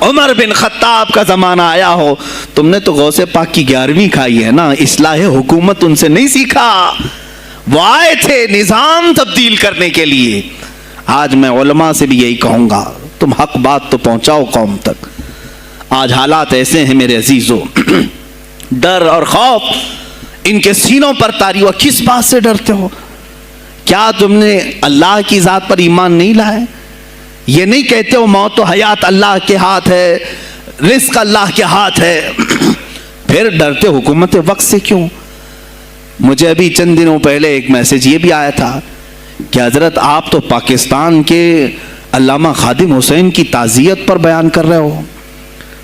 عمر بن خطاب کا زمانہ آیا ہو، تم نے تو غوث پاک کی 11ویں کھائی ہے نا، اصلاح حکومت ان سے نہیں سیکھا، وہ آئے تھے نظام تبدیل کرنے کے لیے۔ آج میں علماء سے بھی یہی کہوں گا، تم حق بات تو پہنچاؤ قوم تک۔ آج حالات ایسے ہیں میرے عزیزوں، ڈر اور خوف ان کے سینوں پر طاری ہوا۔ کس بات سے ڈرتے ہو؟ کیا تم نے اللہ کی ذات پر ایمان نہیں لائے؟ یہ نہیں کہتے ہو موت و حیات اللہ کے ہاتھ ہے، رزق اللہ کے ہاتھ ہے، پھر ڈرتے حکومت وقت سے کیوں؟ مجھے ابھی چند دنوں پہلے ایک میسج یہ بھی آیا تھا کہ حضرت آپ تو پاکستان کے علامہ خادم حسین کی تعزیت پر بیان کر رہے ہو،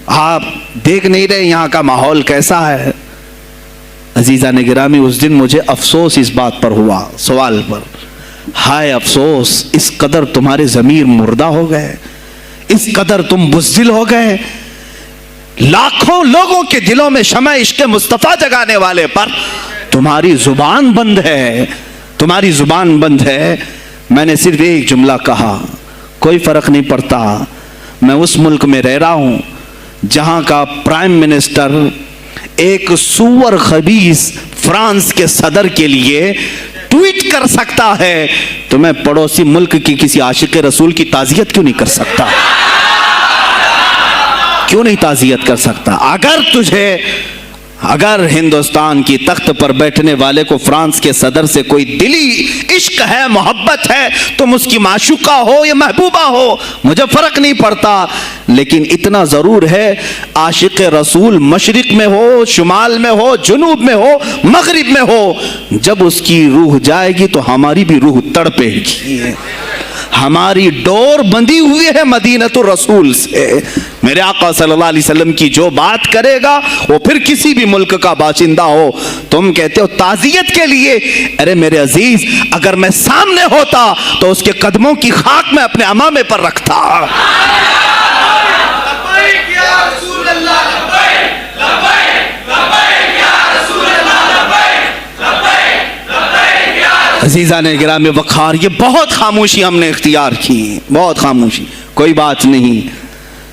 آپ دیکھ نہیں رہے یہاں کا ماحول کیسا ہے؟ عزیزان گرامی، اس دن مجھے افسوس اس بات پر ہوا، سوال پر، ہائے افسوس، اس قدر تمہارے ضمیر مردہ ہو گئے، اس قدر تم بزدل ہو گئے، لاکھوں لوگوں کے دلوں میں شمع عشق مصطفیٰ جگانے والے پر تمہاری زبان بند ہے، تمہاری زبان بند ہے۔ میں نے صرف ایک جملہ کہا، کوئی فرق نہیں پڑتا، میں اس ملک میں رہ رہا ہوں جہاں کا پرائم منسٹر ایک سور خبیث فرانس کے صدر کے لیے ٹویٹ کر سکتا ہے، تو میں پڑوسی ملک کی کسی عاشق رسول کی تعزیت کیوں نہیں کر سکتا؟ کیوں نہیں تعزیت کر سکتا؟ اگر ہندوستان کی تخت پر بیٹھنے والے کو فرانس کے صدر سے کوئی دلی عشق ہے، محبت ہے، تم اس کی معشوقہ ہو یا محبوبہ ہو، مجھے فرق نہیں پڑتا، لیکن اتنا ضرور ہے عاشق رسول مشرق میں ہو، شمال میں ہو، جنوب میں ہو، مغرب میں ہو، جب اس کی روح جائے گی تو ہماری بھی روح تڑپے گی۔ ہماری ڈور بندھی ہوئی ہے مدینۃ الرسول سے۔ میرے آقا صلی اللہ علیہ وسلم کی جو بات کرے گا وہ پھر کسی بھی ملک کا باشندہ ہو۔ تم کہتے ہو تعزیت کے لیے، ارے میرے عزیز، اگر میں سامنے ہوتا تو اس کے قدموں کی خاک میں اپنے امامے پر رکھتا۔ عزیزان گرامی وقار، یہ بہت خاموشی ہم نے اختیار کی، بہت خاموشی، کوئی بات نہیں۔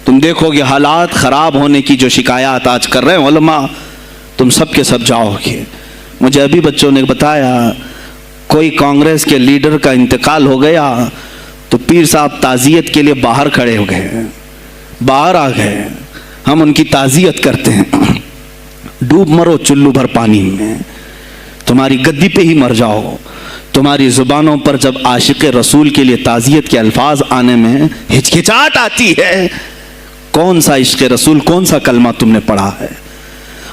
تم دیکھو گے حالات خراب ہونے کی جو شکایات آج کر رہے ہیں علماء، تم سب کے سب جاؤ گے۔ مجھے ابھی بچوں نے بتایا کوئی کانگریس کے لیڈر کا انتقال ہو گیا تو پیر صاحب تعزیت کے لیے باہر کھڑے ہو گئے، باہر آ گئے، ہم ان کی تعزیت کرتے ہیں۔ ڈوب مرو چلو بھر پانی میں، تمہاری گدی پہ ہی مر جاؤ۔ تمہاری زبانوں پر جب عاشق رسول کے لیے تعزیت کے الفاظ آنے میں ہچکچاہٹ آتی ہے، کون سا عشق رسول، کون سا کلمہ تم نے پڑھا ہے؟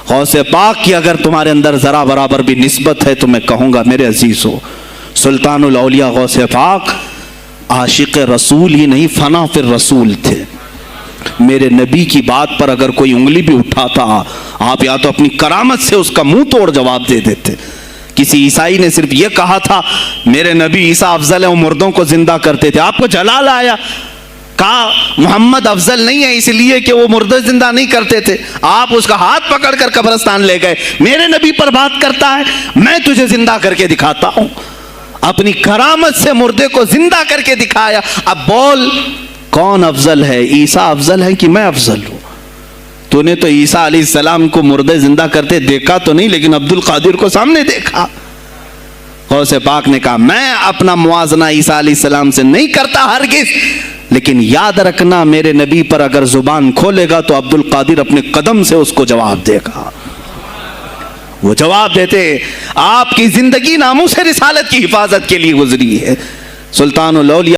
غوث پاک کی اگر تمہارے اندر ذرا برابر بھی نسبت ہے تو میں کہوں گا میرے عزیزو، سلطان الاولیاء غوث پاک عاشق رسول ہی نہیں، فنا فی الرسول تھے۔ میرے نبی کی بات پر اگر کوئی انگلی بھی اٹھاتا، آپ یا تو اپنی کرامت سے اس کا منہ توڑ جواب دے دیتے۔ کسی عیسائی نے صرف یہ کہا تھا میرے نبی عیسیٰ افضل ہے، وہ مردوں کو زندہ کرتے تھے، آپ کو جلال آیا، کہا محمد افضل نہیں ہے اس لیے کہ وہ مردے زندہ نہیں کرتے تھے، آپ اس کا ہاتھ پکڑ کر قبرستان لے گئے۔ میرے نبی پر بات کرتا ہے، میں تجھے زندہ کر کے دکھاتا ہوں، اپنی کرامت سے مردے کو زندہ کر کے دکھایا۔ اب بول کون افضل ہے، عیسیٰ افضل ہے کہ میں افضل ہوں؟ تو نے تو عیسیٰ علیہ السلام کو مردے زندہ کرتے دیکھا تو نہیں، لیکن عبد القادر کو سامنے دیکھا۔ غوث پاک نے کہا میں اپنا موازنہ عیسیٰ علیہ السلام سے نہیں کرتا ہرگز، لیکن یاد رکھنا میرے نبی پر اگر زبان کھولے گا تو عبد القادر اپنے قدم سے اس کو جواب دے گا۔ وہ جواب دیتے، آپ کی زندگی ناموس رسالت کی حفاظت کے لیے گزری ہے۔ سلطان الاولیاء